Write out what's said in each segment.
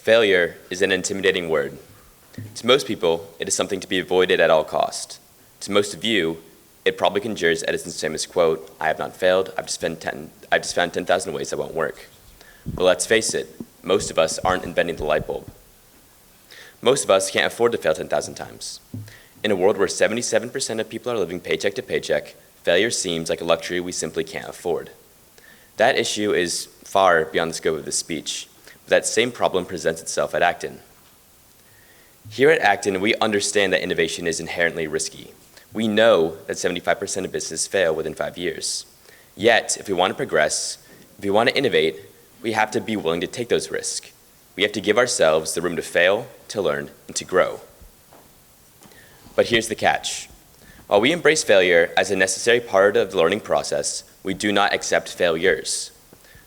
Failure is an intimidating word. To most people, it is something to be avoided at all cost. To most of you, it probably conjures Edison's famous quote, "I have not failed, I've just found 10,000 ways that won't work." But let's face it, most of us aren't inventing the light bulb. Most of us can't afford to fail 10,000 times. In a world where 77% of people are living paycheck to paycheck, failure seems like a luxury we simply can't afford. That issue is far beyond the scope of this speech, but that same problem presents itself at Acton. Here at Acton, we understand that innovation is inherently risky. We know that 75% of businesses fail within 5 years. Yet, if we want to progress, if we want to innovate, we have to be willing to take those risks. We have to give ourselves the room to fail, to learn, and to grow. But here's the catch. While we embrace failure as a necessary part of the learning process, we do not accept failures.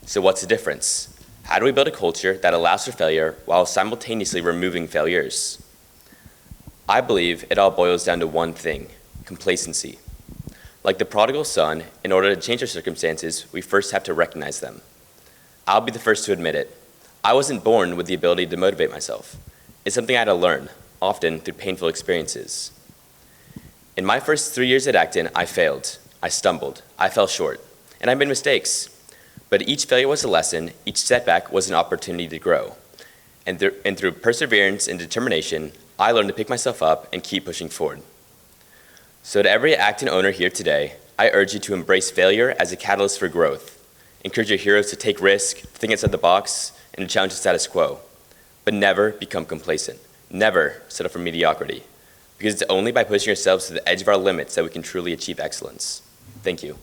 So what's the difference? How do we build a culture that allows for failure while simultaneously removing failures? I believe it all boils down to one thing: complacency. Like the prodigal son, in order to change our circumstances, we first have to recognize them. I'll be the first to admit it. I wasn't born with the ability to motivate myself. It's something I had to learn, often through painful experiences. In my first 3 years at Acton, I failed, I stumbled, I fell short, and I made mistakes. But each failure was a lesson, each setback was an opportunity to grow. And through perseverance and determination, I learned to pick myself up and keep pushing forward. So to every Acton owner here today, I urge you to embrace failure as a catalyst for growth. Encourage your heroes to take risks, think outside the box, and to challenge the status quo. But never become complacent. Never settle for mediocrity. Because it's only by pushing ourselves to the edge of our limits that we can truly achieve excellence. Thank you.